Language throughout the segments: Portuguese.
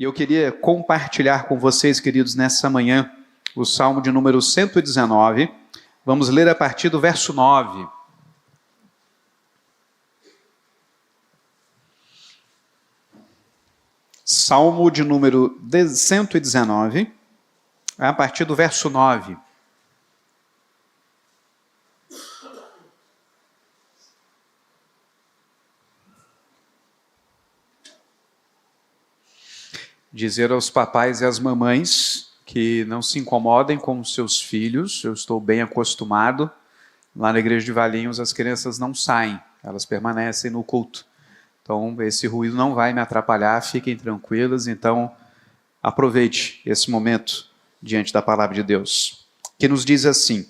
E eu queria compartilhar com vocês, queridos, nessa manhã, o Salmo de número 119. Vamos ler a partir do verso 9. Salmo de número 119, a partir do verso 9. Dizer aos papais e às mamães que não se incomodem com os seus filhos. Eu estou bem acostumado. Lá na igreja de Valinhos as crianças não saem, elas permanecem no culto. Então esse ruído não vai me atrapalhar, fiquem tranquilas. Então aproveite esse momento diante da palavra de Deus, que nos diz assim: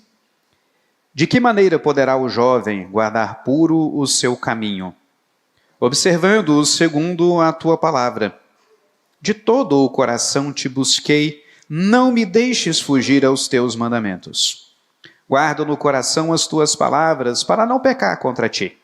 de que maneira poderá o jovem guardar puro o seu caminho? Observando-o segundo a tua palavra. De todo o coração te busquei, não me deixes fugir aos teus mandamentos. Guardo no coração as tuas palavras, para não pecar contra ti.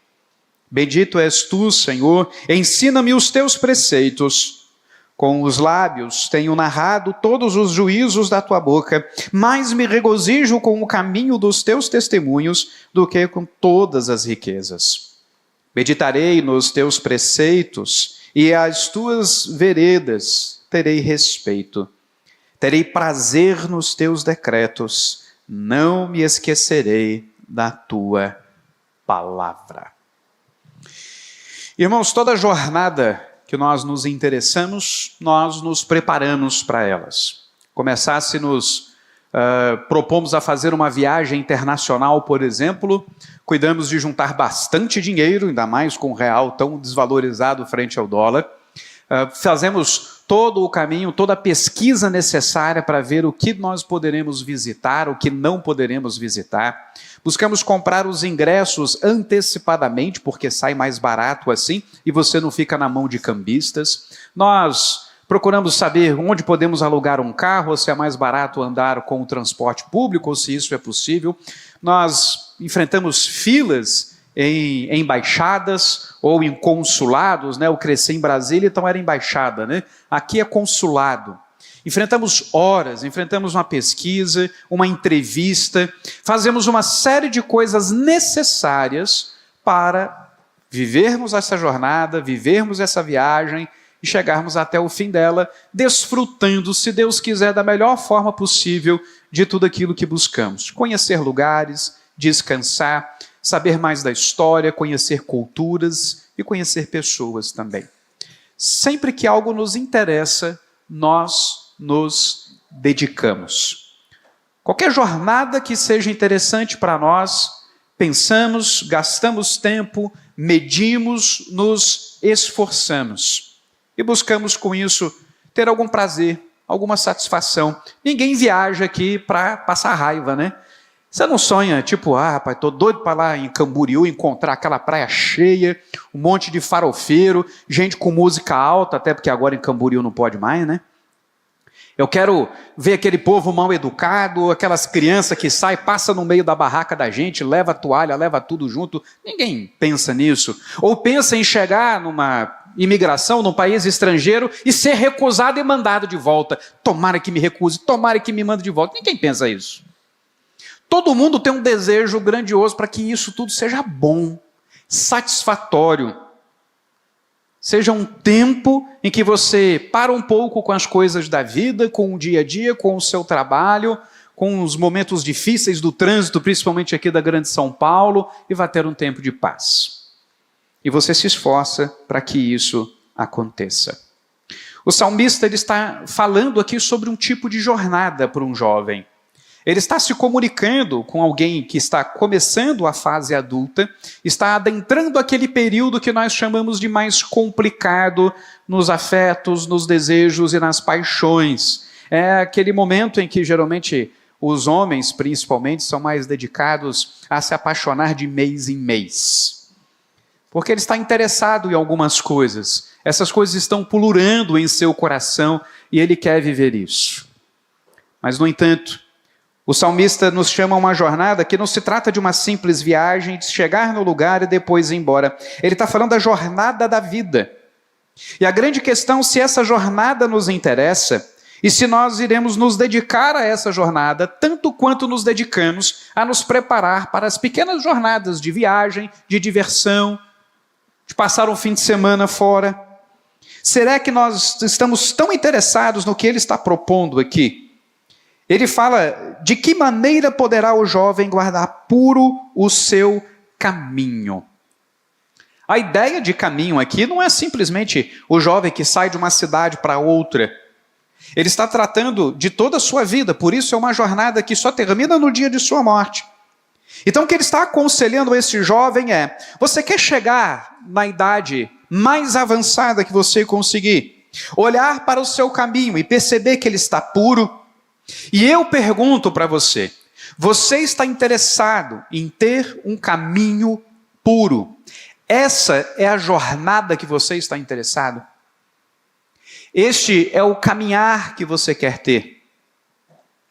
Bendito és tu, Senhor, ensina-me os teus preceitos. Com os lábios tenho narrado todos os juízos da tua boca, mais me regozijo com o caminho dos teus testemunhos do que com todas as riquezas. Meditarei nos teus preceitos, e às tuas veredas terei respeito. Terei prazer nos teus decretos, não me esquecerei da tua palavra. Irmãos, toda jornada que nós nos interessamos, nós nos preparamos para elas. Propomos a fazer uma viagem internacional, por exemplo, cuidamos de juntar bastante dinheiro, ainda mais com o real tão desvalorizado frente ao dólar. Fazemos todo o caminho, toda a pesquisa necessária para ver o que nós poderemos visitar, o que não poderemos visitar. Buscamos comprar os ingressos antecipadamente, porque sai mais barato assim, e você não fica na mão de cambistas. Nós procuramos saber onde podemos alugar um carro, ou se é mais barato andar com o transporte público, ou se isso é possível. Nós enfrentamos filas em embaixadas ou em consulados, né? Eu cresci em Brasília, então era embaixada, né? Aqui é consulado. Enfrentamos horas, enfrentamos uma pesquisa, uma entrevista, fazemos uma série de coisas necessárias para vivermos essa jornada, vivermos essa viagem e chegarmos até o fim dela, desfrutando, se Deus quiser, da melhor forma possível de tudo aquilo que buscamos. Conhecer lugares, descansar, saber mais da história, conhecer culturas e conhecer pessoas também. Sempre que algo nos interessa, nós nos dedicamos. Qualquer jornada que seja interessante para nós, pensamos, gastamos tempo, medimos, nos esforçamos. E buscamos com isso ter algum prazer, alguma satisfação. Ninguém viaja aqui para passar raiva, né? Você não sonha, tipo, rapaz, estou doido para lá em Camboriú encontrar aquela praia cheia, um monte de farofeiro, gente com música alta, até porque agora em Camboriú não pode mais, né? Eu quero ver aquele povo mal educado, aquelas crianças que saem, passa no meio da barraca da gente, leva a toalha, leva tudo junto. Ninguém pensa nisso. Ou pensa em chegar numa imigração, num país estrangeiro e ser recusado e mandado de volta. Tomara que me recuse, tomara que me mande de volta. Ninguém pensa isso. Todo mundo tem um desejo grandioso para que isso tudo seja bom, satisfatório. Seja um tempo em que você para um pouco com as coisas da vida, com o dia a dia, com o seu trabalho, com os momentos difíceis do trânsito, principalmente aqui da Grande São Paulo, e vai ter um tempo de paz. E você se esforça para que isso aconteça. O salmista ele está falando aqui sobre um tipo de jornada para um jovem. Ele está se comunicando com alguém que está começando a fase adulta, está adentrando aquele período que nós chamamos de mais complicado nos afetos, nos desejos e nas paixões. É aquele momento em que geralmente os homens, principalmente, são mais dedicados a se apaixonar de mês em mês. Porque ele está interessado em algumas coisas. Essas coisas estão pululando em seu coração e ele quer viver isso. Mas, no entanto, o salmista nos chama a uma jornada que não se trata de uma simples viagem, de chegar no lugar e depois ir embora. Ele está falando da jornada da vida. E a grande questão, se essa jornada nos interessa, e se nós iremos nos dedicar a essa jornada, tanto quanto nos dedicamos a nos preparar para as pequenas jornadas de viagem, de diversão, de passar um fim de semana fora. Será que nós estamos tão interessados no que ele está propondo aqui? Ele fala, de que maneira poderá o jovem guardar puro o seu caminho? A ideia de caminho aqui não é simplesmente o jovem que sai de uma cidade para outra. Ele está tratando de toda a sua vida, por isso é uma jornada que só termina no dia de sua morte. Então o que ele está aconselhando a esse jovem é, você quer chegar na idade mais avançada que você conseguir, olhar para o seu caminho e perceber que ele está puro? E eu pergunto para você, você está interessado em ter um caminho puro? Essa é a jornada que você está interessado? Este é o caminhar que você quer ter?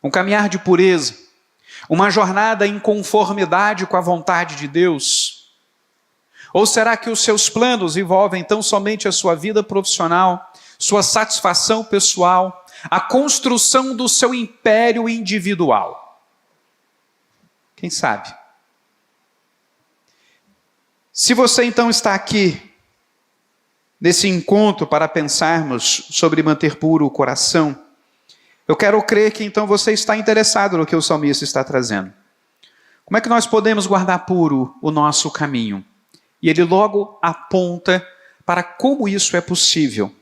Um caminhar de pureza? Uma jornada em conformidade com a vontade de Deus? Ou será que os seus planos envolvem tão somente a sua vida profissional, sua satisfação pessoal, a construção do seu império individual? Quem sabe? Se você então está aqui, nesse encontro para pensarmos sobre manter puro o coração, eu quero crer que então você está interessado no que o salmista está trazendo. Como é que nós podemos guardar puro o nosso caminho? E ele logo aponta para como isso é possível,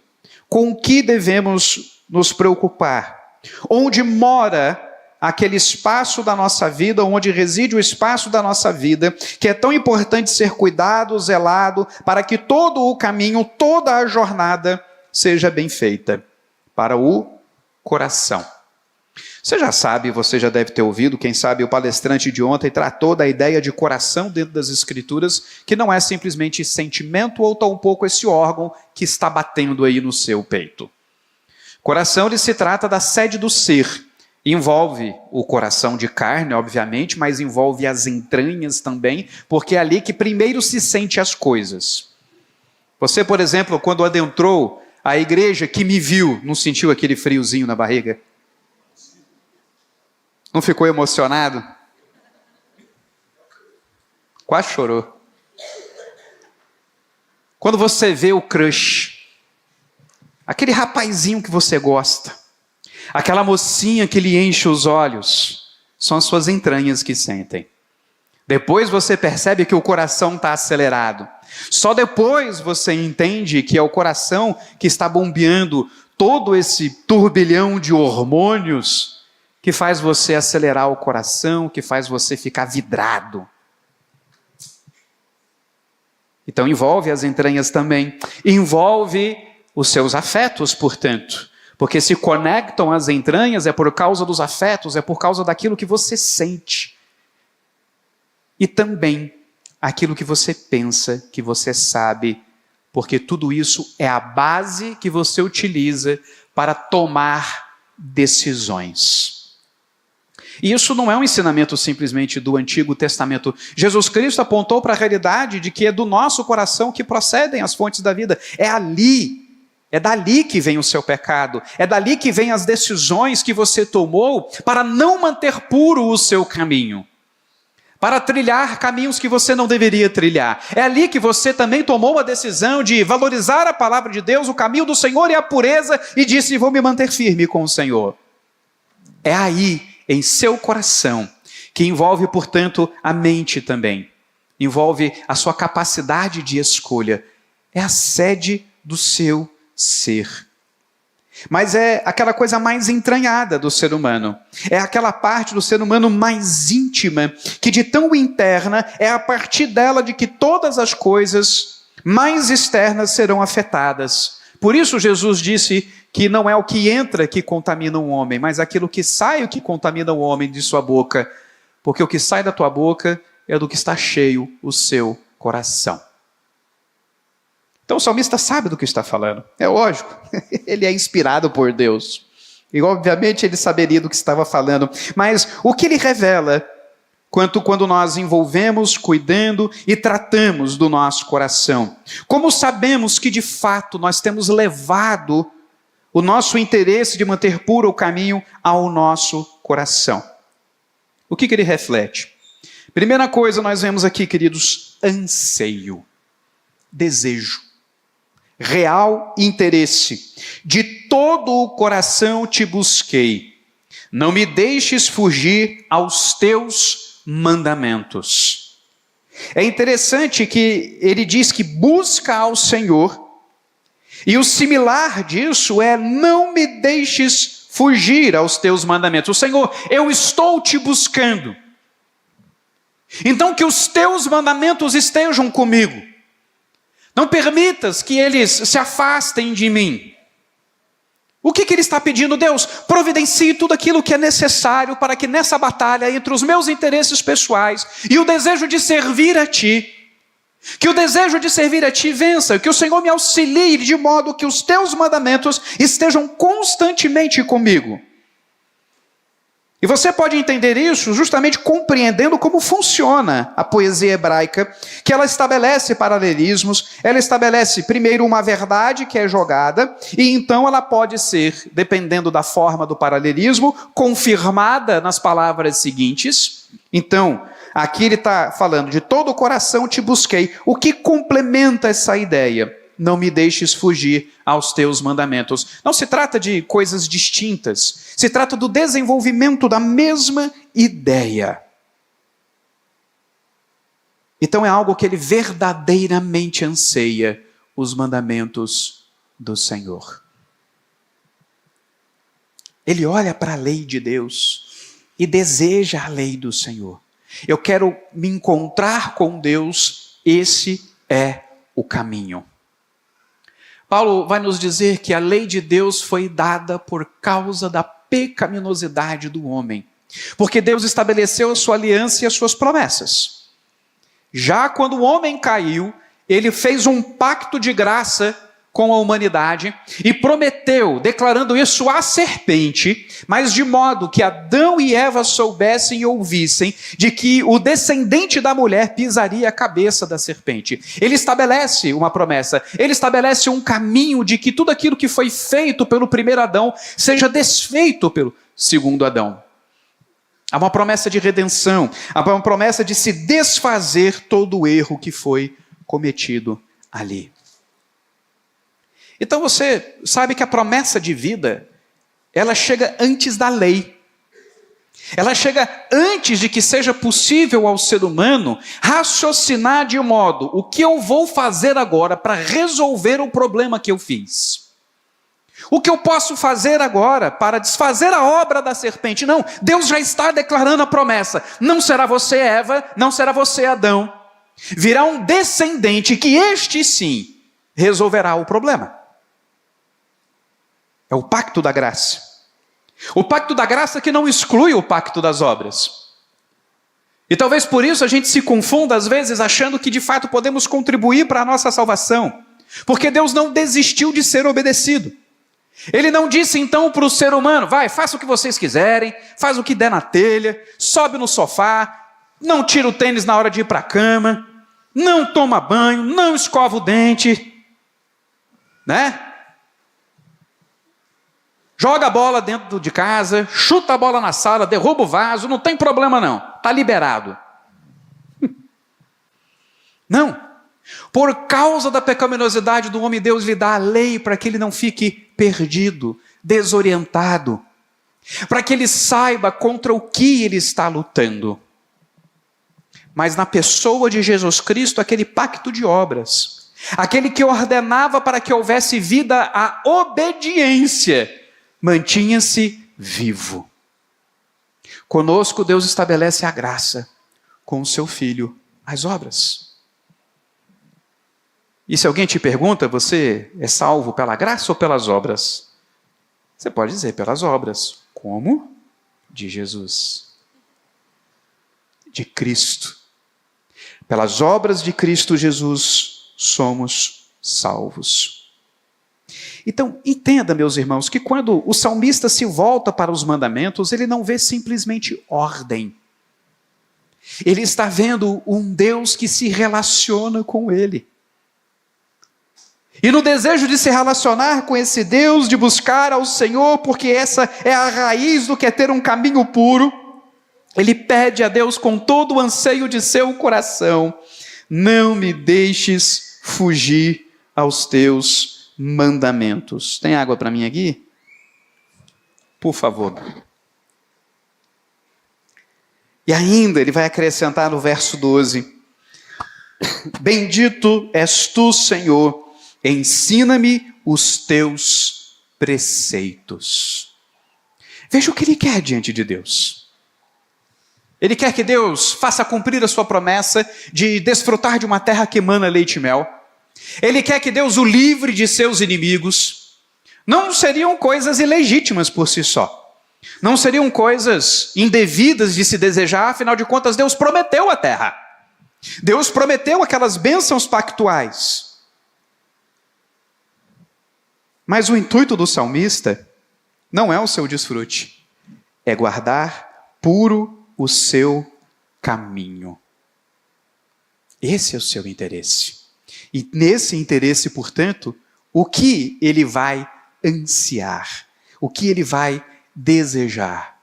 com o que devemos nos preocupar, onde mora aquele espaço da nossa vida, onde reside o espaço da nossa vida, que é tão importante ser cuidado, zelado, para que todo o caminho, toda a jornada seja bem feita, para o coração. Você já sabe, você já deve ter ouvido, quem sabe o palestrante de ontem tratou da ideia de coração dentro das Escrituras, que não é simplesmente sentimento ou tampouco esse órgão que está batendo aí no seu peito. Coração, ele se trata da sede do ser. Envolve o coração de carne, obviamente, mas envolve as entranhas também, porque é ali que primeiro se sente as coisas. Você, por exemplo, quando adentrou a igreja, que me viu, não sentiu aquele friozinho na barriga? Não ficou emocionado? Quase chorou. Quando você vê o crush, aquele rapazinho que você gosta, aquela mocinha que lhe enche os olhos, são as suas entranhas que sentem. Depois você percebe que o coração está acelerado. Só depois você entende que é o coração que está bombeando todo esse turbilhão de hormônios que faz você acelerar o coração, que faz você ficar vidrado. Então envolve as entranhas também. Envolve os seus afetos, portanto. Porque se conectam às entranhas é por causa dos afetos, é por causa daquilo que você sente. E também aquilo que você pensa, que você sabe, porque tudo isso é a base que você utiliza para tomar decisões. E isso não é um ensinamento simplesmente do Antigo Testamento. Jesus Cristo apontou para a realidade de que é do nosso coração que procedem as fontes da vida. É dali que vem o seu pecado, é dali que vem as decisões que você tomou para não manter puro o seu caminho, para trilhar caminhos que você não deveria trilhar. É ali que você também tomou a decisão de valorizar a palavra de Deus, o caminho do Senhor e a pureza, e disse, vou me manter firme com o Senhor. É aí, em seu coração, que envolve, portanto, a mente também. Envolve a sua capacidade de escolha. É a sede do seu ser. Mas é aquela coisa mais entranhada do ser humano. É aquela parte do ser humano mais íntima, que de tão interna, é a partir dela de que todas as coisas mais externas serão afetadas. Por isso Jesus disse que não é o que entra que contamina um homem, mas aquilo que sai o que contamina o homem de sua boca. Porque o que sai da tua boca é do que está cheio o seu coração. Então o salmista sabe do que está falando, é lógico, ele é inspirado por Deus. E obviamente ele saberia do que estava falando, mas o que ele revela quanto quando nós envolvemos, cuidando e tratamos do nosso coração. Como sabemos que de fato nós temos levado o nosso interesse de manter puro o caminho ao nosso coração? O que ele reflete? Primeira coisa, nós vemos aqui, queridos, anseio, desejo, real interesse. De todo o coração te busquei, não me deixes fugir aos teus mandamentos. É interessante que ele diz que busca ao Senhor, e o similar disso é: não me deixes fugir aos teus mandamentos. O Senhor, eu estou te buscando. Então que os teus mandamentos estejam comigo. Não permitas que eles se afastem de mim. O que ele está pedindo? Deus, providencie tudo aquilo que é necessário para que nessa batalha entre os meus interesses pessoais e o desejo de servir a Ti, que o desejo de servir a Ti vença, que o Senhor me auxilie de modo que os Teus mandamentos estejam constantemente comigo. E você pode entender isso justamente compreendendo como funciona a poesia hebraica, que ela estabelece paralelismos, ela estabelece primeiro uma verdade que é jogada, e então ela pode ser, dependendo da forma do paralelismo, confirmada nas palavras seguintes. Então, aqui ele está falando: de todo o coração te busquei. O que complementa essa ideia? Não me deixes fugir aos teus mandamentos. Não se trata de coisas distintas, se trata do desenvolvimento da mesma ideia. Então é algo que ele verdadeiramente anseia, os mandamentos do Senhor. Ele olha para a lei de Deus e deseja a lei do Senhor. Eu quero me encontrar com Deus, esse é o caminho. Paulo vai nos dizer que a lei de Deus foi dada por causa da pecaminosidade do homem, porque Deus estabeleceu a sua aliança e as suas promessas. Já quando o homem caiu, ele fez um pacto de graça com a humanidade e prometeu, declarando isso à serpente, mas de modo que Adão e Eva soubessem e ouvissem de que o descendente da mulher pisaria a cabeça da serpente. Ele estabelece uma promessa, ele estabelece um caminho de que tudo aquilo que foi feito pelo primeiro Adão seja desfeito pelo segundo Adão. Há uma promessa de redenção, há uma promessa de se desfazer todo o erro que foi cometido ali. Então você sabe que a promessa de vida, ela chega antes da lei. Ela chega antes de que seja possível ao ser humano raciocinar de modo: o que eu vou fazer agora para resolver o problema que eu fiz? O que eu posso fazer agora para desfazer a obra da serpente? Não, Deus já está declarando a promessa: não será você, Eva, não será você, Adão. Virá um descendente que este sim resolverá o problema. É o pacto da graça. O pacto da graça que não exclui o pacto das obras. E talvez por isso a gente se confunda às vezes achando que de fato podemos contribuir para a nossa salvação. Porque Deus não desistiu de ser obedecido. Ele não disse então para o ser humano: vai, faça o que vocês quiserem, faz o que der na telha, sobe no sofá, não tira o tênis na hora de ir para a cama, não toma banho, não escova o dente, né? Joga a bola dentro de casa, chuta a bola na sala, derruba o vaso, não tem problema não, está liberado. Não. Por causa da pecaminosidade do homem, Deus lhe dá a lei para que ele não fique perdido, desorientado, para que ele saiba contra o que ele está lutando. Mas na pessoa de Jesus Cristo, aquele pacto de obras, aquele que ordenava para que houvesse vida à obediência, mantinha-se vivo. Conosco Deus estabelece a graça, com o seu Filho, as obras. E se alguém te pergunta: você é salvo pela graça ou pelas obras? Você pode dizer: pelas obras. Como? De Jesus. De Cristo. Pelas obras de Cristo Jesus somos salvos. Então, entenda, meus irmãos, que quando o salmista se volta para os mandamentos, ele não vê simplesmente ordem. Ele está vendo um Deus que se relaciona com ele. E no desejo de se relacionar com esse Deus, de buscar ao Senhor, porque essa é a raiz do que é ter um caminho puro, ele pede a Deus com todo o anseio de seu coração: não me deixes fugir aos teus mandamentos. Tem água para mim aqui? Por favor. E ainda ele vai acrescentar no verso 12: bendito és tu, Senhor, ensina-me os teus preceitos. Veja o que ele quer diante de Deus. Ele quer que Deus faça cumprir a sua promessa de desfrutar de uma terra que emana leite e mel. Ele quer que Deus o livre de seus inimigos. Não seriam coisas ilegítimas por si só. Não seriam coisas indevidas de se desejar, afinal de contas, Deus prometeu a terra. Deus prometeu aquelas bênçãos pactuais. Mas o intuito do salmista não é o seu desfrute, é guardar puro o seu caminho. Esse é o seu interesse. E nesse interesse, portanto, o que ele vai ansiar? O que ele vai desejar?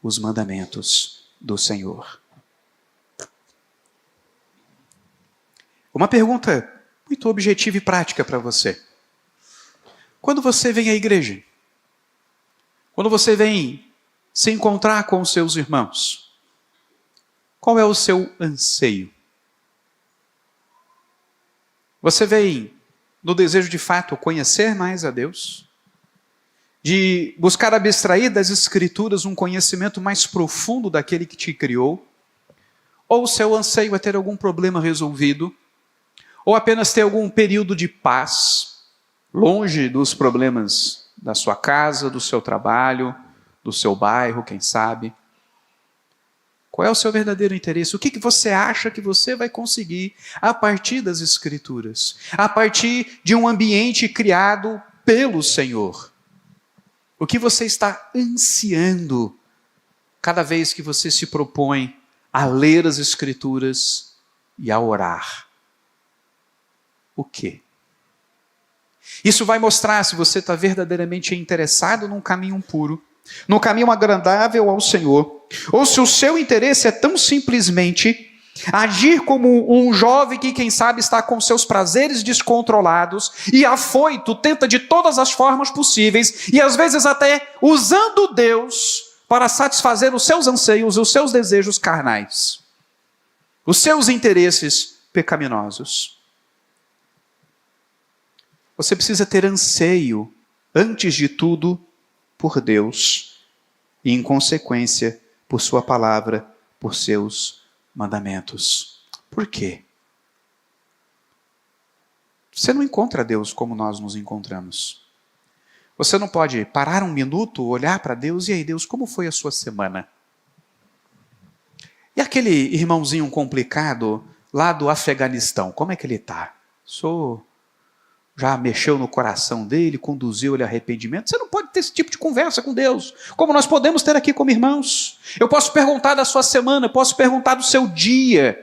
Os mandamentos do Senhor. Uma pergunta muito objetiva e prática para você. Quando você vem à igreja, quando você vem se encontrar com os seus irmãos, qual é o seu anseio? Você vem no desejo de fato conhecer mais a Deus? De buscar abstrair das Escrituras um conhecimento mais profundo daquele que te criou? Ou o seu anseio é ter algum problema resolvido? Ou apenas ter algum período de paz, longe dos problemas da sua casa, do seu trabalho, do seu bairro, quem sabe? Qual é o seu verdadeiro interesse? O que você acha que você vai conseguir a partir das Escrituras? A partir de um ambiente criado pelo Senhor? O que você está ansiando cada vez que você se propõe a ler as Escrituras e a orar? O quê? Isso vai mostrar se você está verdadeiramente interessado num caminho puro, num caminho agradável ao Senhor, ou se o seu interesse é tão simplesmente agir como um jovem que, quem sabe, está com seus prazeres descontrolados e afoito, tenta de todas as formas possíveis, e às vezes até usando Deus para satisfazer os seus anseios, os seus desejos carnais, os seus interesses pecaminosos. Você precisa ter anseio, antes de tudo, por Deus e, em consequência, por sua palavra, por seus mandamentos. Por quê? Você não encontra Deus como nós nos encontramos. Você não pode parar um minuto, olhar para Deus, e aí, Deus, como foi a sua semana? E aquele irmãozinho complicado lá do Afeganistão, como é que ele está? Já mexeu no coração dele, conduziu ele ao arrependimento? Você não pode ter esse tipo de conversa com Deus, como nós podemos ter aqui como irmãos. Eu posso perguntar da sua semana, eu posso perguntar do seu dia.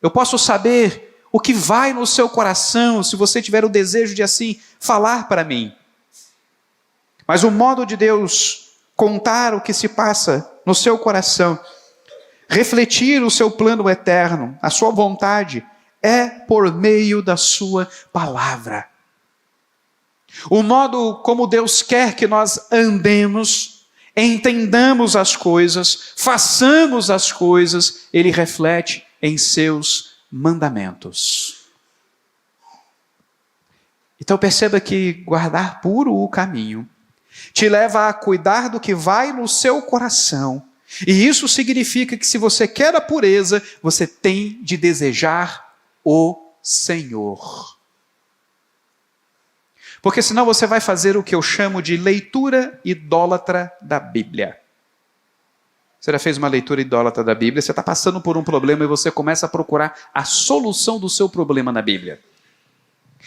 Eu posso saber o que vai no seu coração, se você tiver o desejo de assim falar para mim. Mas o modo de Deus contar o que se passa no seu coração, refletir o seu plano eterno, a sua vontade, é por meio da sua palavra. O modo como Deus quer que nós andemos, entendamos as coisas, façamos as coisas, Ele reflete em seus mandamentos. Então perceba que guardar puro o caminho te leva a cuidar do que vai no seu coração. E isso significa que se você quer a pureza, você tem de desejar o Senhor. Porque senão você vai fazer o que eu chamo de leitura idólatra da Bíblia. Você já fez uma leitura idólatra da Bíblia, você está passando por um problema e você começa a procurar a solução do seu problema na Bíblia.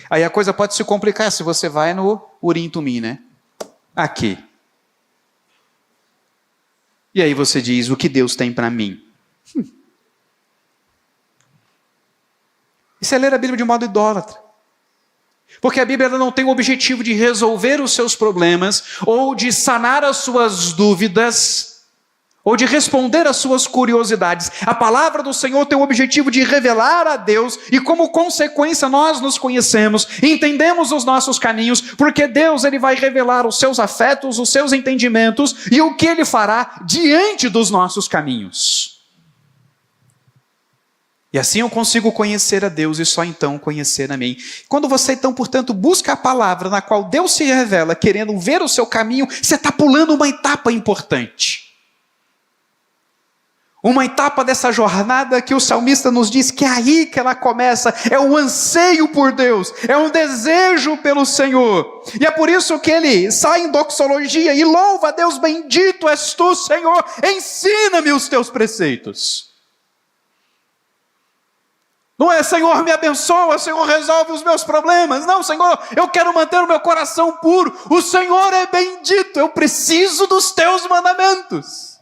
Aí a coisa pode se complicar se você vai no Urim Tumim, né? Aqui. E aí você diz, o que Deus tem para mim? Isso é ler a Bíblia de modo idólatra. Porque a Bíblia não tem o objetivo de resolver os seus problemas, ou de sanar as suas dúvidas, ou de responder às suas curiosidades. A palavra do Senhor tem o objetivo de revelar a Deus, e como consequência nós nos conhecemos, entendemos os nossos caminhos, porque Deus ele vai revelar os seus afetos, os seus entendimentos, e o que Ele fará diante dos nossos caminhos. E assim eu consigo conhecer a Deus e só então conhecer a mim. Quando você então, portanto, busca a palavra na qual Deus se revela, querendo ver o seu caminho, você está pulando uma etapa importante. Uma etapa dessa jornada que o salmista nos diz que é aí que ela começa, é um anseio por Deus, é um desejo pelo Senhor. E é por isso que ele sai em doxologia e louva a Deus, bendito és tu, Senhor, ensina-me os teus preceitos. Não é, Senhor, me abençoa, Senhor, resolve os meus problemas. Não, Senhor, eu quero manter o meu coração puro. O Senhor é bendito, eu preciso dos teus mandamentos.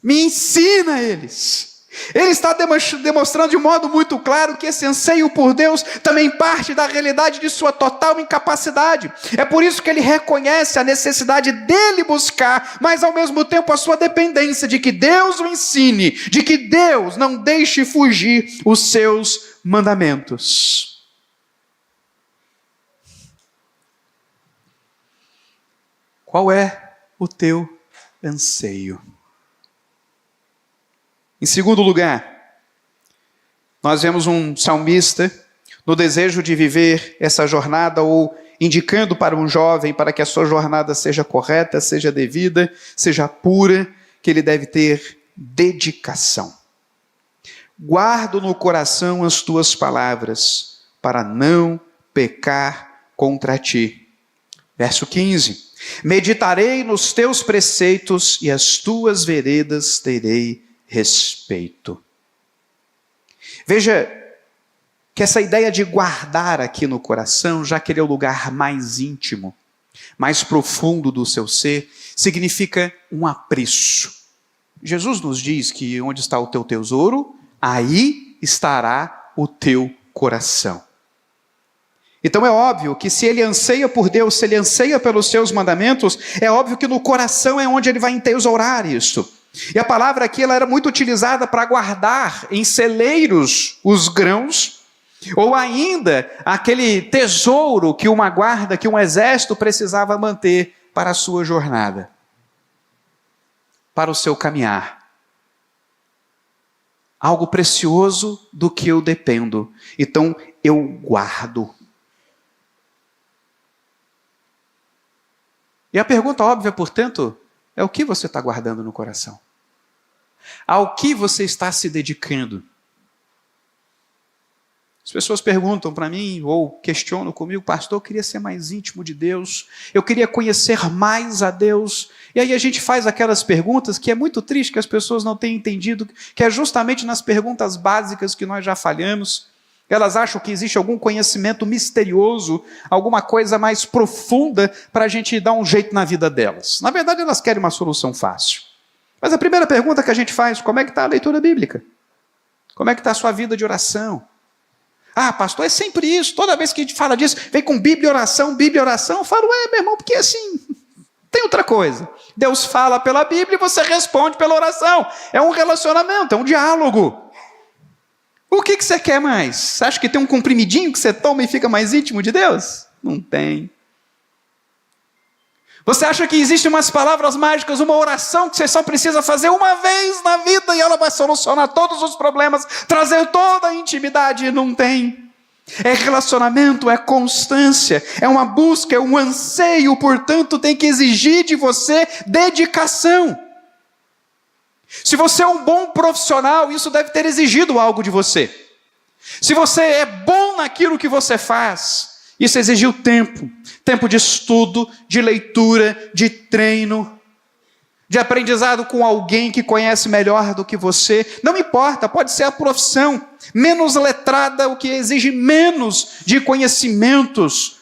Me ensina eles. Ele está demonstrando de modo muito claro que esse anseio por Deus também parte da realidade de sua total incapacidade. É por isso que ele reconhece a necessidade dele buscar, mas ao mesmo tempo a sua dependência de que Deus o ensine, de que Deus não deixe fugir os seus mandamentos. Qual é o teu anseio? Em segundo lugar, nós vemos um salmista no desejo de viver essa jornada, ou indicando para um jovem, para que a sua jornada seja correta, seja devida, seja pura, que ele deve ter dedicação. Guardo no coração as tuas palavras, para não pecar contra ti. Verso 15. Meditarei nos teus preceitos e as tuas veredas terei respeito. Veja que essa ideia de guardar aqui no coração, já que ele é o lugar mais íntimo, mais profundo do seu ser, significa um apreço. Jesus nos diz que onde está o teu tesouro, aí estará o teu coração. Então é óbvio que se ele anseia por Deus, se ele anseia pelos seus mandamentos, é óbvio que no coração é onde ele vai entesourar isso. E a palavra aqui ela era muito utilizada para guardar em celeiros os grãos, ou ainda aquele tesouro que uma guarda, que um exército precisava manter para a sua jornada, para o seu caminhar. Algo precioso do que eu dependo, então eu guardo. E a pergunta óbvia, portanto, é o que você está guardando no coração? Ao que você está se dedicando? As pessoas perguntam para mim, ou questionam comigo, pastor, eu queria ser mais íntimo de Deus, eu queria conhecer mais a Deus. E aí a gente faz aquelas perguntas que é muito triste que as pessoas não tenham entendido, que é justamente nas perguntas básicas que nós já falhamos. Elas acham que existe algum conhecimento misterioso, alguma coisa mais profunda para a gente dar um jeito na vida delas. Na verdade, elas querem uma solução fácil. Mas a primeira pergunta que a gente faz, como é que está a leitura bíblica? Como é que está a sua vida de oração? Ah, pastor, é sempre isso. Toda vez que a gente fala disso, vem com Bíblia e oração. Eu falo, meu irmão, porque assim, tem outra coisa. Deus fala pela Bíblia e você responde pela oração. É um relacionamento, é um diálogo. O que você quer mais? Você acha que tem um comprimidinho que você toma e fica mais íntimo de Deus? Não tem. Você acha que existem umas palavras mágicas, uma oração que você só precisa fazer uma vez na vida e ela vai solucionar todos os problemas, trazer toda a intimidade? Não tem. É relacionamento, é constância, é uma busca, é um anseio, portanto tem que exigir de você dedicação. Se você é um bom profissional, isso deve ter exigido algo de você. Se você é bom naquilo que você faz, isso exigiu tempo. Tempo de estudo, de leitura, de treino, de aprendizado com alguém que conhece melhor do que você. Não importa, pode ser a profissão menos letrada, o que exige menos de conhecimentos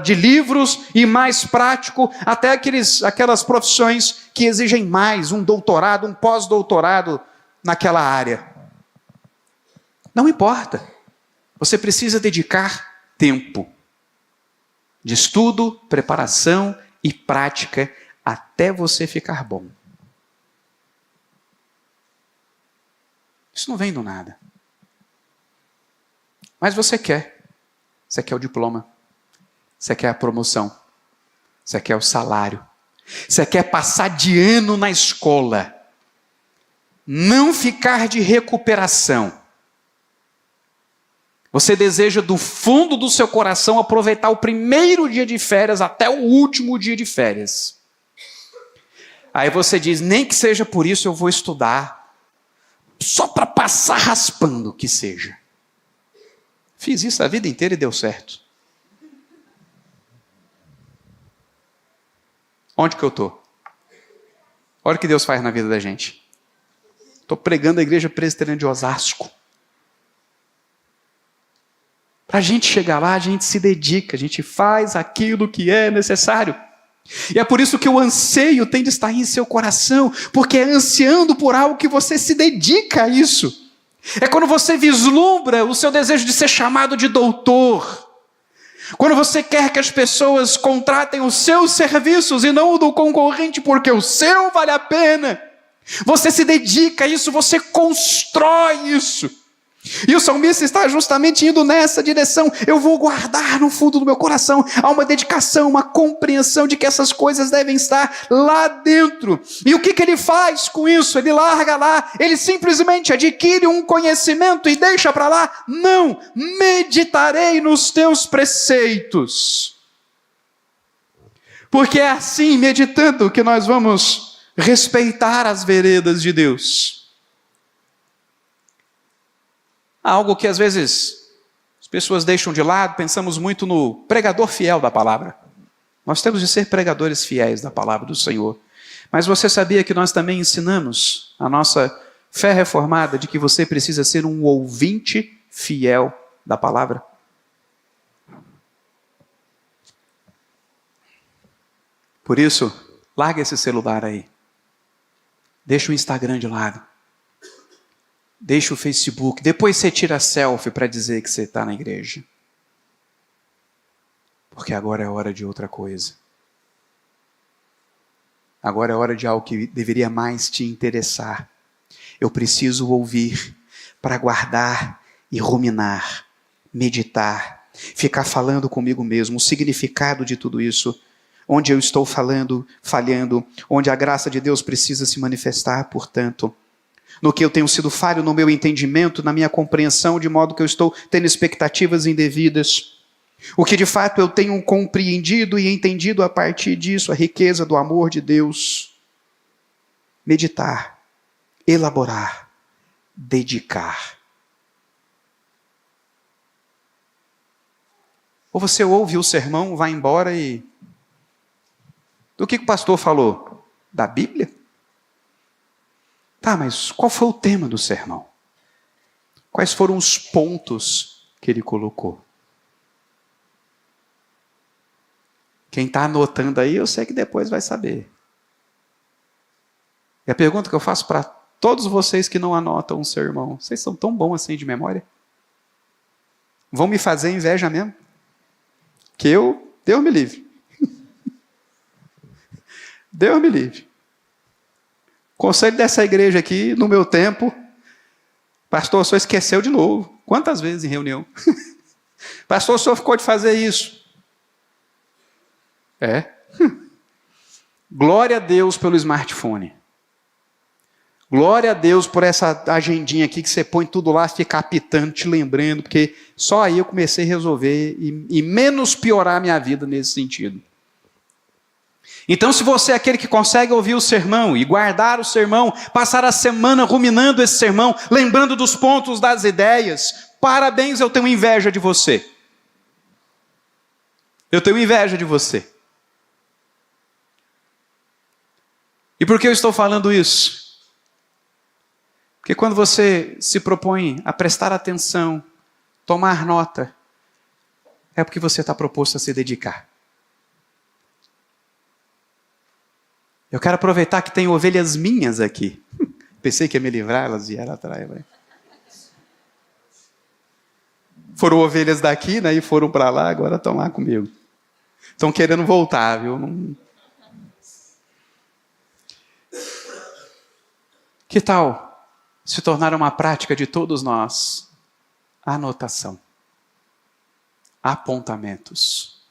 de livros e mais prático, até aquelas profissões que exigem mais, um doutorado, um pós-doutorado naquela área. Não importa. Você precisa dedicar tempo de estudo, preparação e prática até você ficar bom. Isso não vem do nada. Mas você quer. Você quer o diploma. Você quer a promoção. Você quer o salário. Você quer passar de ano na escola. Não ficar de recuperação. Você deseja do fundo do seu coração aproveitar o primeiro dia de férias até o último dia de férias. Aí você diz, nem que seja por isso eu vou estudar. Só para passar raspando que seja. Fiz isso a vida inteira e deu certo. Onde que eu estou? Olha o que Deus faz na vida da gente. Estou pregando a igreja presbiteriana de Osasco. Para a gente chegar lá, a gente se dedica, a gente faz aquilo que é necessário. E é por isso que o anseio tem de estar em seu coração, porque é ansiando por algo que você se dedica a isso. É quando você vislumbra o seu desejo de ser chamado de doutor. Quando você quer que as pessoas contratem os seus serviços e não o do concorrente, porque o seu vale a pena. Você se dedica a isso, você constrói isso. E o salmista está justamente indo nessa direção. Eu vou guardar no fundo do meu coração. Há uma dedicação, uma compreensão de que essas coisas devem estar lá dentro. E o que ele faz com isso? Ele larga lá, ele simplesmente adquire um conhecimento e deixa para lá? Não, meditarei nos teus preceitos. Porque é assim, meditando, que nós vamos respeitar as veredas de Deus. Algo que às vezes as pessoas deixam de lado, pensamos muito no pregador fiel da palavra. Nós temos de ser pregadores fiéis da palavra do Senhor. Mas você sabia que nós também ensinamos a nossa fé reformada de que você precisa ser um ouvinte fiel da palavra? Por isso, larga esse celular aí. Deixa o Instagram de lado. Deixa o Facebook, depois você tira selfie para dizer que você está na igreja. Porque agora é hora de outra coisa. Agora é hora de algo que deveria mais te interessar. Eu preciso ouvir para guardar e ruminar, meditar, ficar falando comigo mesmo, o significado de tudo isso, onde eu estou falhando, onde a graça de Deus precisa se manifestar, portanto, no que eu tenho sido falho no meu entendimento, na minha compreensão, de modo que eu estou tendo expectativas indevidas. O que de fato eu tenho compreendido e entendido a partir disso, a riqueza do amor de Deus. Meditar, elaborar, dedicar. Ou você ouve o sermão, vai embora e... Do que o pastor falou? Da Bíblia? Tá, mas qual foi o tema do sermão? Quais foram os pontos que ele colocou? Quem está anotando aí, eu sei que depois vai saber. E a pergunta que eu faço para todos vocês que não anotam um sermão, vocês são tão bons assim de memória? Vão me fazer inveja mesmo? Que Deus me livre. Deus me livre. Conselho dessa igreja aqui, no meu tempo, pastor, o senhor esqueceu de novo. Quantas vezes em reunião? Pastor, o senhor ficou de fazer isso. Glória a Deus pelo smartphone. Glória a Deus por essa agendinha aqui que você põe tudo lá, fica apitando, te lembrando, porque só aí eu comecei a resolver e menos piorar a minha vida nesse sentido. Então, se você é aquele que consegue ouvir o sermão e guardar o sermão, passar a semana ruminando esse sermão, lembrando dos pontos, das ideias, parabéns, eu tenho inveja de você. Eu tenho inveja de você. E por que eu estou falando isso? Porque quando você se propõe a prestar atenção, tomar nota, é porque você está proposto a se dedicar. Eu quero aproveitar que tem ovelhas minhas aqui. Pensei que ia me livrar, elas vieram atrás. Né? Foram ovelhas daqui, né, e foram para lá, agora estão lá comigo. Estão querendo voltar, viu? Não... Que tal se tornar uma prática de todos nós? Anotação. Apontamentos.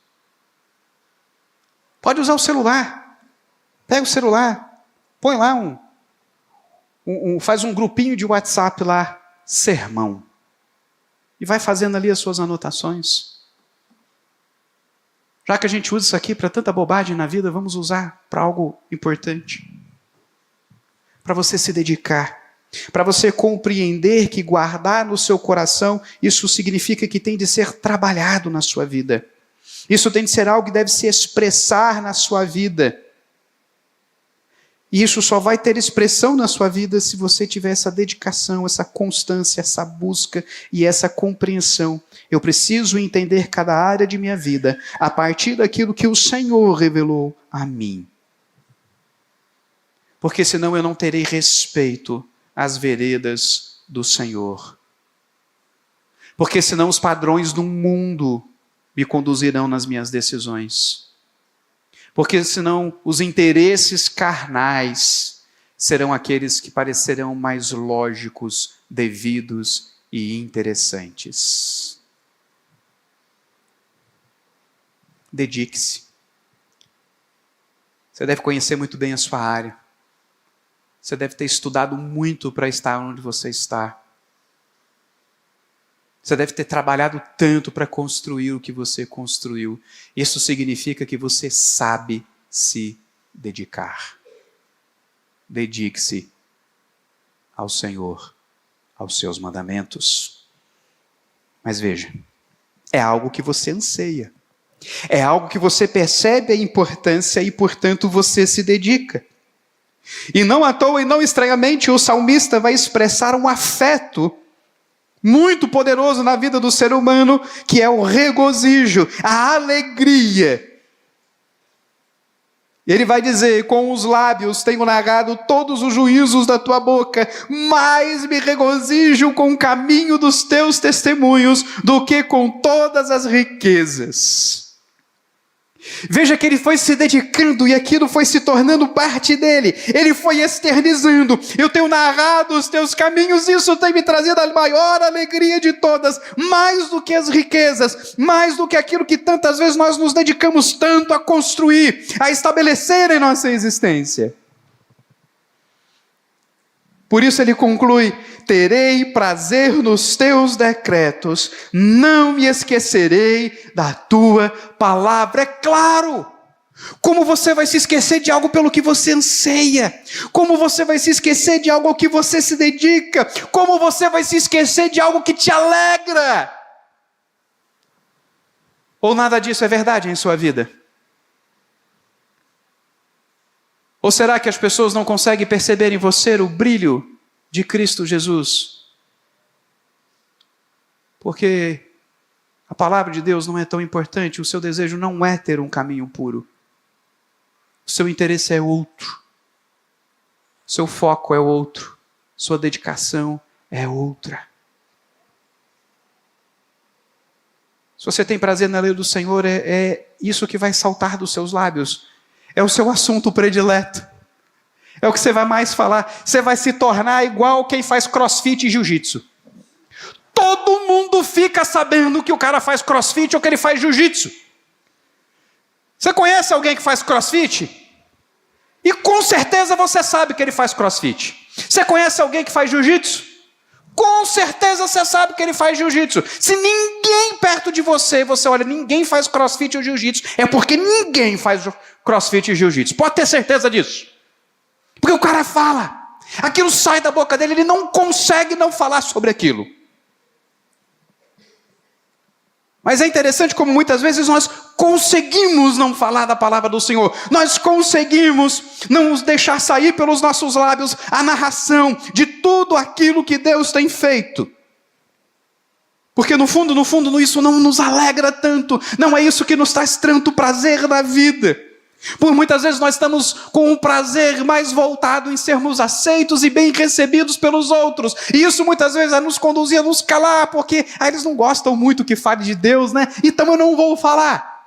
Pode usar o celular. Pega o celular, põe lá faz um grupinho de WhatsApp lá, sermão. E vai fazendo ali as suas anotações. Já que a gente usa isso aqui para tanta bobagem na vida, vamos usar para algo importante. Para você se dedicar. Para você compreender que guardar no seu coração, isso significa que tem de ser trabalhado na sua vida. Isso tem de ser algo que deve se expressar na sua vida. E isso só vai ter expressão na sua vida se você tiver essa dedicação, essa constância, essa busca e essa compreensão. Eu preciso entender cada área de minha vida a partir daquilo que o Senhor revelou a mim. Porque senão eu não terei respeito às veredas do Senhor. Porque senão os padrões do mundo me conduzirão nas minhas decisões. Porque senão os interesses carnais serão aqueles que parecerão mais lógicos, devidos e interessantes. Dedique-se. Você deve conhecer muito bem a sua área. Você deve ter estudado muito para estar onde você está. Você deve ter trabalhado tanto para construir o que você construiu. Isso significa que você sabe se dedicar. Dedique-se ao Senhor, aos seus mandamentos. Mas veja, é algo que você anseia. É algo que você percebe a importância e, portanto, você se dedica. E não à toa e não estranhamente, o salmista vai expressar um afeto muito poderoso na vida do ser humano, que é o regozijo, a alegria. Ele vai dizer, com os lábios tenho narrado todos os juízos da tua boca, mais me regozijo com o caminho dos teus testemunhos do que com todas as riquezas. Veja que ele foi se dedicando e aquilo foi se tornando parte dele. Ele foi externizando. Eu tenho narrado os teus caminhos, isso tem me trazido a maior alegria de todas, mais do que as riquezas, mais do que aquilo que tantas vezes nós nos dedicamos tanto a construir, a estabelecer em nossa existência. Por isso ele conclui, terei prazer nos teus decretos, não me esquecerei da tua palavra. É claro! Como você vai se esquecer de algo pelo que você anseia? Como você vai se esquecer de algo ao que você se dedica? Como você vai se esquecer de algo que te alegra? Ou nada disso é verdade em sua vida? Ou será que as pessoas não conseguem perceber em você o brilho de Cristo Jesus? Porque a palavra de Deus não é tão importante, o seu desejo não é ter um caminho puro. O seu interesse é outro. O seu foco é outro. Sua dedicação é outra. Se você tem prazer na lei do Senhor, é isso que vai saltar dos seus lábios. É o seu assunto predileto. É o que você vai mais falar. Você vai se tornar igual quem faz crossfit e jiu-jitsu. Todo mundo fica sabendo que o cara faz crossfit ou que ele faz jiu-jitsu. Você conhece alguém que faz crossfit? E com certeza você sabe que ele faz crossfit. Você conhece alguém que faz jiu-jitsu? Com certeza você sabe que ele faz jiu-jitsu. Se ninguém perto de você, você olha, ninguém faz crossfit ou jiu-jitsu, é porque ninguém faz crossfit e jiu-jitsu. Pode ter certeza disso. Porque o cara fala, aquilo sai da boca dele, ele não consegue não falar sobre aquilo. Mas é interessante como muitas vezes nós conseguimos não falar da palavra do Senhor. Nós conseguimos não deixar sair pelos nossos lábios a narração de tudo aquilo que Deus tem feito. Porque no fundo, isso não nos alegra tanto. Não é isso que nos traz tanto prazer na vida. Por muitas vezes nós estamos com um prazer mais voltado em sermos aceitos e bem recebidos pelos outros. E isso muitas vezes nos conduzir a nos calar, porque eles não gostam muito que fale de Deus, né? Então eu não vou falar.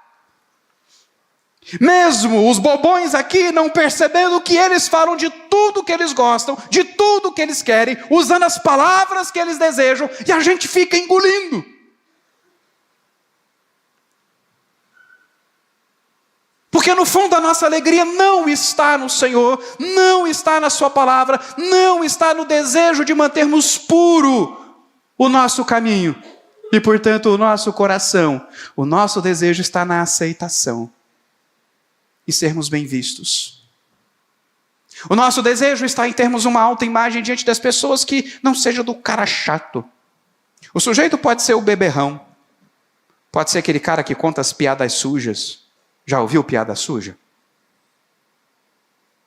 Mesmo os bobões aqui não percebendo que eles falam de tudo que eles gostam, de tudo que eles querem, usando as palavras que eles desejam, e a gente fica engolindo. Porque no fundo a nossa alegria não está no Senhor, não está na sua palavra, não está no desejo de mantermos puro o nosso caminho. E portanto o nosso coração, o nosso desejo está na aceitação e sermos bem vistos. O nosso desejo está em termos uma autoimagem diante das pessoas que não seja do cara chato. O sujeito pode ser o beberrão, pode ser aquele cara que conta as piadas sujas. Já ouviu piada suja?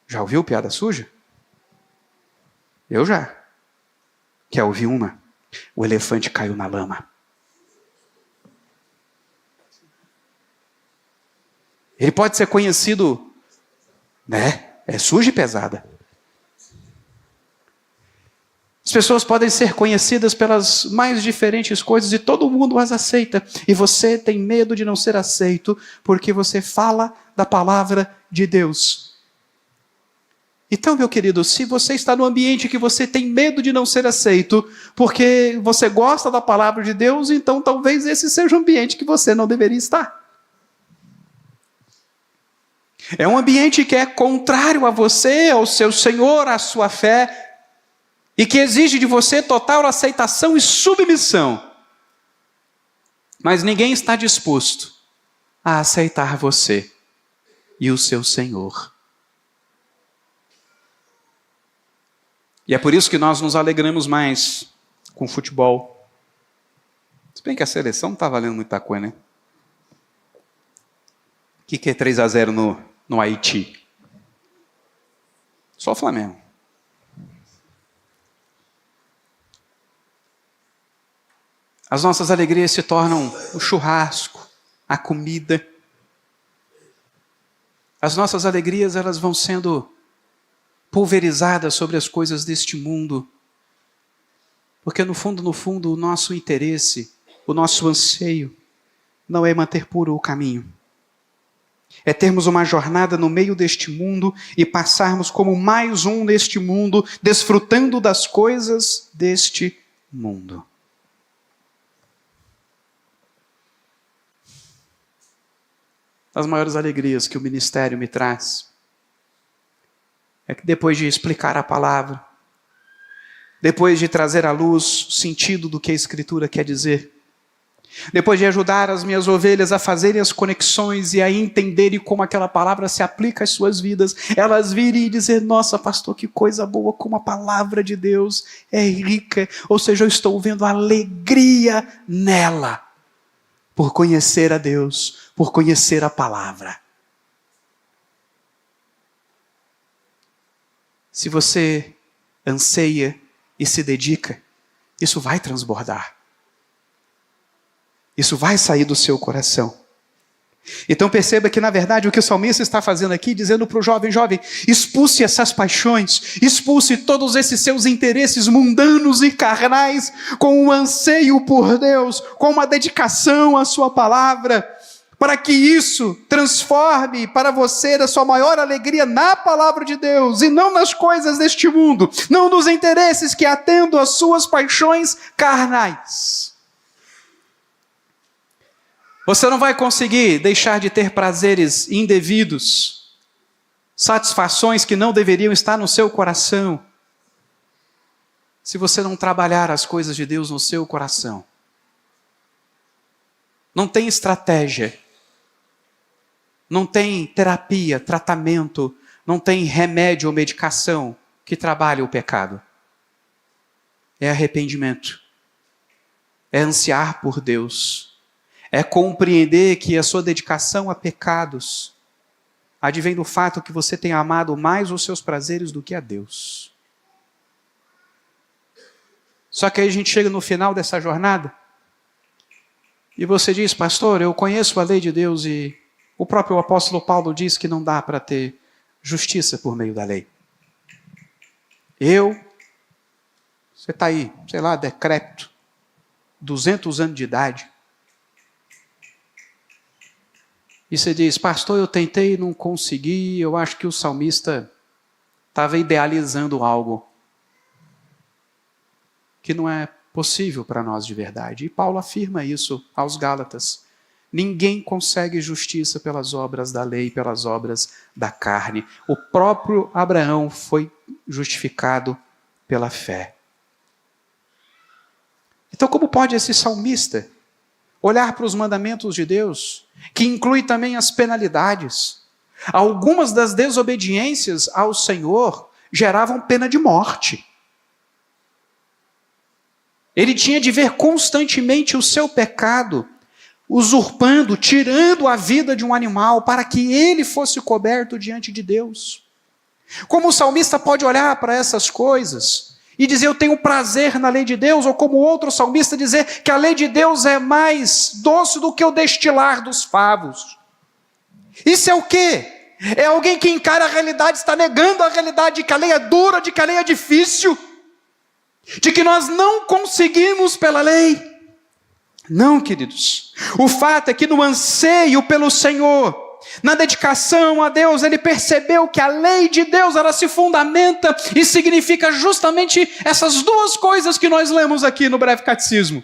Já ouviu piada suja? Eu já. Quer ouvir uma? O elefante caiu na lama. Ele pode ser conhecido, né? É suja e pesada. As pessoas podem ser conhecidas pelas mais diferentes coisas e todo mundo as aceita. E você tem medo de não ser aceito porque você fala da palavra de Deus. Então, meu querido, se você está no ambiente que você tem medo de não ser aceito porque você gosta da palavra de Deus, então talvez esse seja um ambiente que você não deveria estar. É um ambiente que é contrário a você, ao seu Senhor, à sua fé, e que exige de você total aceitação e submissão. Mas ninguém está disposto a aceitar você e o seu Senhor. E é por isso que nós nos alegramos mais com futebol. Se bem que a seleção não está valendo muita coisa, né? O que é 3-0 no Haiti? Só o Flamengo. As nossas alegrias se tornam o churrasco, a comida. As nossas alegrias, elas vão sendo pulverizadas sobre as coisas deste mundo. Porque no fundo, o nosso interesse, o nosso anseio, não é manter puro o caminho. É termos uma jornada no meio deste mundo e passarmos como mais um neste mundo, desfrutando das coisas deste mundo. As maiores alegrias que o ministério me traz é que depois de explicar a palavra, depois de trazer à luz o sentido do que a Escritura quer dizer, depois de ajudar as minhas ovelhas a fazerem as conexões e a entenderem como aquela palavra se aplica às suas vidas, elas virem e dizer: nossa, pastor, que coisa boa, como a palavra de Deus é rica. Ou seja, eu estou vendo alegria nela, por conhecer a Deus, por conhecer a palavra. Se você anseia e se dedica, isso vai transbordar. Isso vai sair do seu coração. Então perceba que, na verdade, o que o salmista está fazendo aqui, dizendo para o jovem, expulse essas paixões, expulse todos esses seus interesses mundanos e carnais, com um anseio por Deus, com uma dedicação à sua palavra, para que isso transforme para você a sua maior alegria na palavra de Deus, e não nas coisas deste mundo, não nos interesses que atendam às suas paixões carnais. Você não vai conseguir deixar de ter prazeres indevidos, satisfações que não deveriam estar no seu coração, se você não trabalhar as coisas de Deus no seu coração. Não tem estratégia, não tem terapia, tratamento, não tem remédio ou medicação que trabalhe o pecado. É arrependimento, é ansiar por Deus, é compreender que a sua dedicação a pecados advém do fato que você tem amado mais os seus prazeres do que a Deus. Só que aí a gente chega no final dessa jornada E você diz, pastor, eu conheço a lei de Deus e o próprio apóstolo Paulo diz que não dá para ter justiça por meio da lei. Você está aí, sei lá, decrépito, 200 anos de idade. E você diz, pastor, eu tentei e não consegui, eu acho que o salmista estava idealizando algo que não é possível para nós de verdade. E Paulo afirma isso aos Gálatas. Ninguém consegue justiça pelas obras da lei, pelas obras da carne. O próprio Abraão foi justificado pela fé. Então, como pode esse salmista olhar para os mandamentos de Deus, que inclui também as penalidades? Algumas das desobediências ao Senhor geravam pena de morte. Ele tinha de ver constantemente o seu pecado usurpando, tirando a vida de um animal para que ele fosse coberto diante de Deus. Como o salmista pode olhar para essas coisas e dizer, eu tenho prazer na lei de Deus, ou como outro salmista dizer que a lei de Deus é mais doce do que o destilar dos favos? Isso é o quê? É alguém que encara a realidade, está negando a realidade de que a lei é dura, de que a lei é difícil, de que nós não conseguimos pela lei. Não, queridos. O fato é que no anseio pelo Senhor, na dedicação a Deus, ele percebeu que a lei de Deus, ela se fundamenta e significa justamente essas duas coisas que nós lemos aqui no breve catecismo.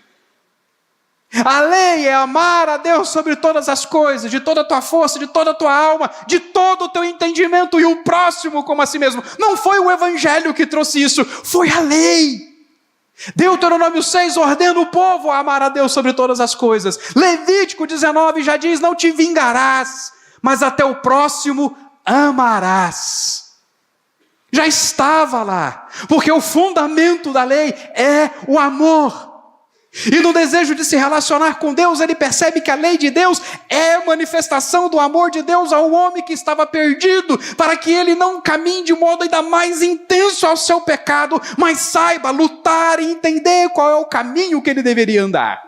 A lei é amar a Deus sobre todas as coisas, de toda a tua força, de toda a tua alma, de todo o teu entendimento, e o próximo como a si mesmo. Não foi o evangelho que trouxe isso, foi a lei. Deuteronômio 6 ordena o povo a amar a Deus sobre todas as coisas. Levítico 19 já diz, não te vingarás, mas até o próximo amarás. Já estava lá, porque o fundamento da lei é o amor. E no desejo de se relacionar com Deus, ele percebe que a lei de Deus é a manifestação do amor de Deus ao homem que estava perdido, para que ele não caminhe de modo ainda mais intenso ao seu pecado, mas saiba lutar e entender qual é o caminho que ele deveria andar.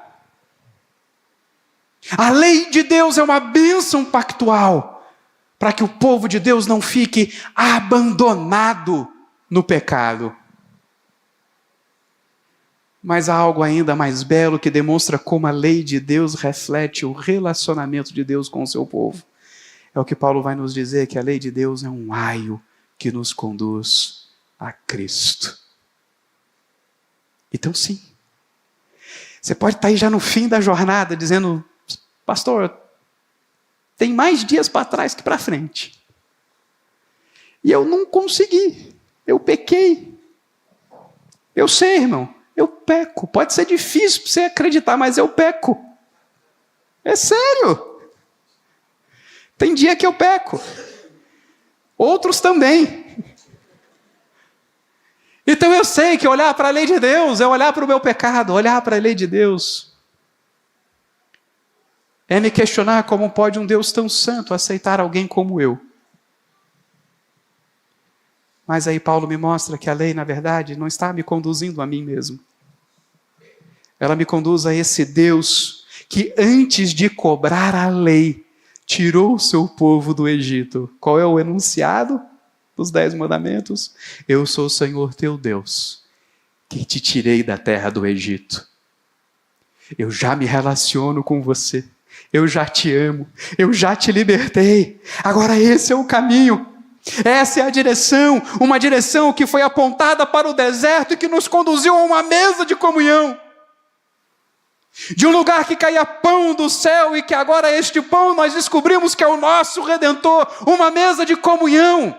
A lei de Deus é uma bênção pactual, para que o povo de Deus não fique abandonado no pecado. Mas há algo ainda mais belo que demonstra como a lei de Deus reflete o relacionamento de Deus com o seu povo. É o que Paulo vai nos dizer, que a lei de Deus é um aio que nos conduz a Cristo. Então sim, você pode estar aí já no fim da jornada dizendo, pastor, tem mais dias para trás que para frente. E eu não consegui, eu pequei. Eu sei, irmão. Eu peco. Pode ser difícil para você acreditar, mas eu peco. É sério. Tem dia que eu peco. Outros também. Então eu sei que olhar para a lei de Deus é olhar para o meu pecado, olhar para a lei de Deus é me questionar como pode um Deus tão santo aceitar alguém como eu. Mas aí Paulo me mostra que a lei, na verdade, não está me conduzindo a mim mesmo. Ela me conduz a esse Deus que antes de cobrar a lei, tirou o seu povo do Egito. Qual é o enunciado dos 10 mandamentos? Eu sou o Senhor teu Deus, que te tirei da terra do Egito. Eu já me relaciono com você. Eu já te amo. Eu já te libertei. Agora esse é o caminho. Essa é a direção, uma direção que foi apontada para o deserto e que nos conduziu a uma mesa de comunhão. De um lugar que caía pão do céu e que agora este pão nós descobrimos que é o nosso Redentor, uma mesa de comunhão.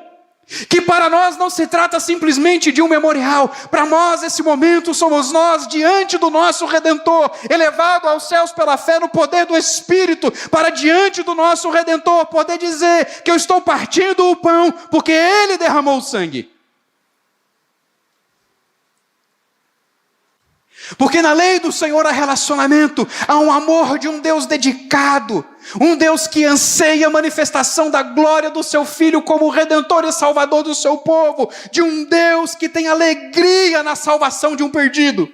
Que para nós não se trata simplesmente de um memorial. Para nós esse momento somos nós diante do nosso Redentor, elevado aos céus pela fé no poder do Espírito, para diante do nosso Redentor poder dizer que eu estou partindo o pão porque Ele derramou o sangue. Porque na lei do Senhor há relacionamento, há um amor de um Deus dedicado, um Deus que anseia a manifestação da glória do seu Filho como Redentor e Salvador do seu povo, de um Deus que tem alegria na salvação de um perdido.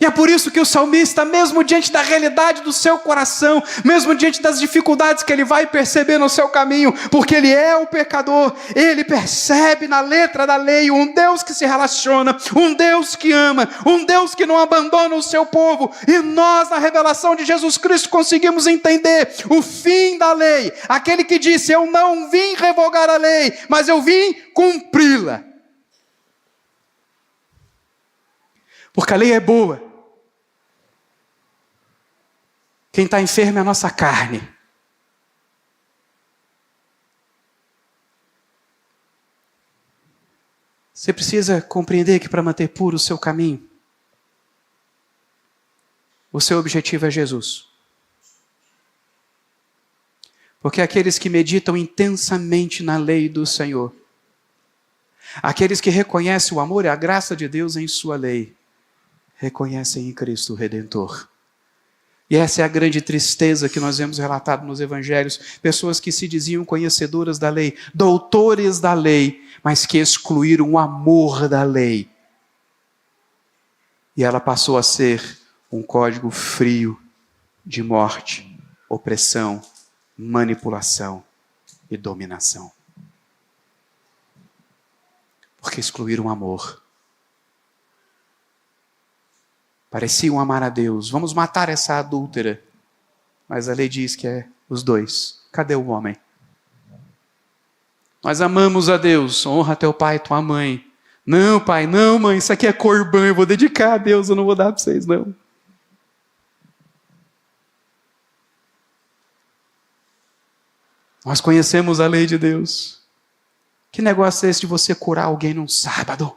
E é por isso que o salmista, mesmo diante da realidade do seu coração, mesmo diante das dificuldades que ele vai perceber no seu caminho, porque ele é o pecador, ele percebe na letra da lei um Deus que se relaciona, um Deus que ama, um Deus que não abandona o seu povo. E nós, na revelação de Jesus Cristo, conseguimos entender o fim da lei. Aquele que disse: eu não vim revogar a lei, mas eu vim cumpri-la. Porque a lei é boa. Quem está enfermo é a nossa carne. Você precisa compreender que para manter puro o seu caminho, o seu objetivo é Jesus. Porque aqueles que meditam intensamente na lei do Senhor, aqueles que reconhecem o amor e a graça de Deus em sua lei, reconhecem em Cristo o Redentor. E essa é a grande tristeza que nós vemos relatado nos evangelhos. Pessoas que se diziam conhecedoras da lei, doutores da lei, mas que excluíram o amor da lei. E ela passou a ser um código frio de morte, opressão, manipulação e dominação. Porque excluíram o amor. Pareciam amar a Deus. Vamos matar essa adúltera. Mas a lei diz que é os dois. Cadê o homem? Nós amamos a Deus. Honra teu pai e tua mãe. Não, pai, não, mãe, isso aqui é corbã. Eu vou dedicar a Deus, eu não vou dar para vocês, não. Nós conhecemos a lei de Deus. Que negócio é esse de você curar alguém num sábado?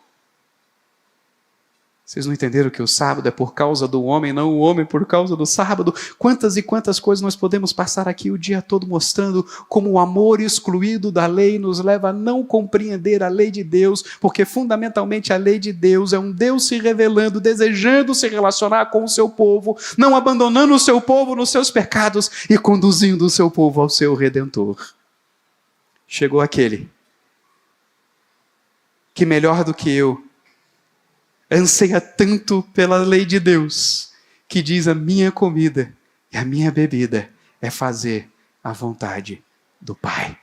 Vocês não entenderam que o sábado é por causa do homem, não o homem por causa do sábado? Quantas e quantas coisas nós podemos passar aqui o dia todo mostrando como o amor excluído da lei nos leva a não compreender a lei de Deus, porque fundamentalmente a lei de Deus é um Deus se revelando, desejando se relacionar com o seu povo, não abandonando o seu povo nos seus pecados e conduzindo o seu povo ao seu Redentor. Chegou aquele que melhor do que eu anseia tanto pela lei de Deus, que diz: a minha comida e a minha bebida é fazer a vontade do Pai.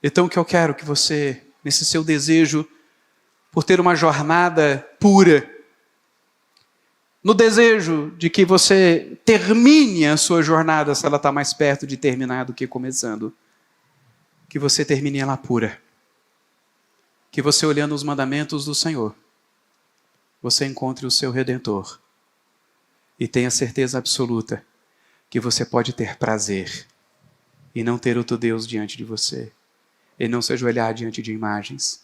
Então o que eu quero que você, nesse seu desejo por ter uma jornada pura, no desejo de que você termine a sua jornada, se ela está mais perto de terminar do que começando, que você termine ela pura. Que você, olhando os mandamentos do Senhor, você encontre o seu Redentor e tenha certeza absoluta que você pode ter prazer e não ter outro Deus diante de você, e não se ajoelhar diante de imagens,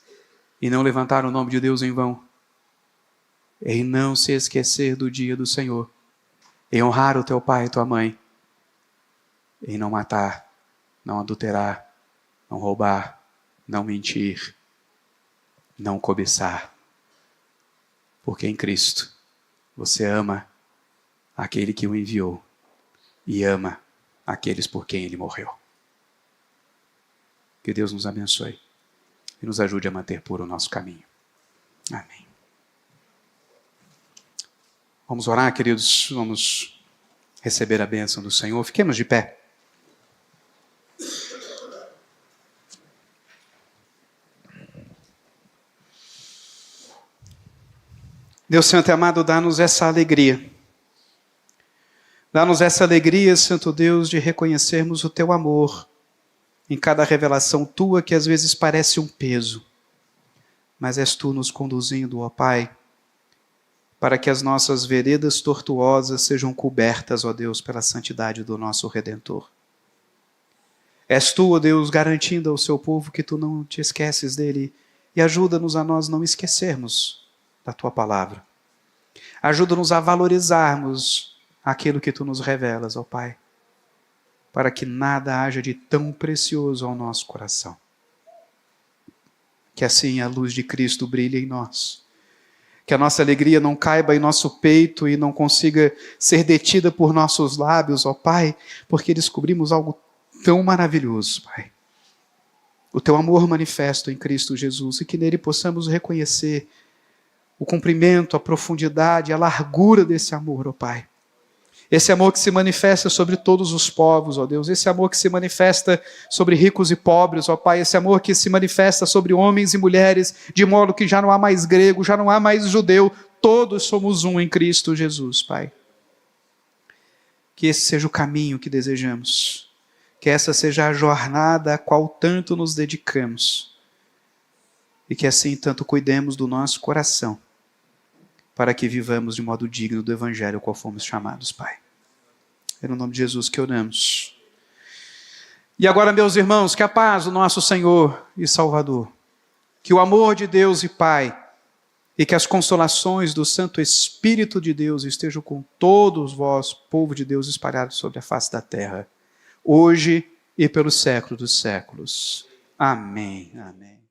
e não levantar o nome de Deus em vão, e não se esquecer do dia do Senhor, e honrar o teu pai e tua mãe, e não matar, não adulterar, não roubar, não mentir, não cobiçar, porque em Cristo você ama aquele que o enviou e ama aqueles por quem ele morreu. Que Deus nos abençoe e nos ajude a manter puro o nosso caminho. Amém. Vamos orar, queridos, vamos receber a bênção do Senhor. Fiquemos de pé. Deus Santo e amado, dá-nos essa alegria. Dá-nos essa alegria, Santo Deus, de reconhecermos o Teu amor em cada revelação Tua, que às vezes parece um peso. Mas és Tu nos conduzindo, ó Pai, para que as nossas veredas tortuosas sejam cobertas, ó Deus, pela santidade do nosso Redentor. És Tu, ó Deus, garantindo ao Seu povo que Tu não te esqueces dele, e ajuda-nos a nós não esquecermos da Tua palavra. Ajuda-nos a valorizarmos aquilo que Tu nos revelas, ó Pai, para que nada haja de tão precioso ao nosso coração. Que assim a luz de Cristo brilhe em nós. Que a nossa alegria não caiba em nosso peito e não consiga ser detida por nossos lábios, ó Pai, porque descobrimos algo tão maravilhoso, Pai. O Teu amor manifesto em Cristo Jesus, e que nele possamos reconhecer o comprimento, a profundidade, a largura desse amor, ó Pai. Esse amor que se manifesta sobre todos os povos, ó Deus. Esse amor que se manifesta sobre ricos e pobres, ó Pai. Esse amor que se manifesta sobre homens e mulheres, de modo que já não há mais grego, já não há mais judeu. Todos somos um em Cristo Jesus, Pai. Que esse seja o caminho que desejamos. Que essa seja a jornada a qual tanto nos dedicamos. E que assim tanto cuidemos do nosso coração, para que vivamos de modo digno do Evangelho ao qual fomos chamados, Pai. É no nome de Jesus que oramos. E agora, meus irmãos, que a paz do nosso Senhor e Salvador, que o amor de Deus e Pai, e que as consolações do Santo Espírito de Deus estejam com todos vós, povo de Deus espalhados sobre a face da terra, hoje e pelos séculos dos séculos. Amém. Amém.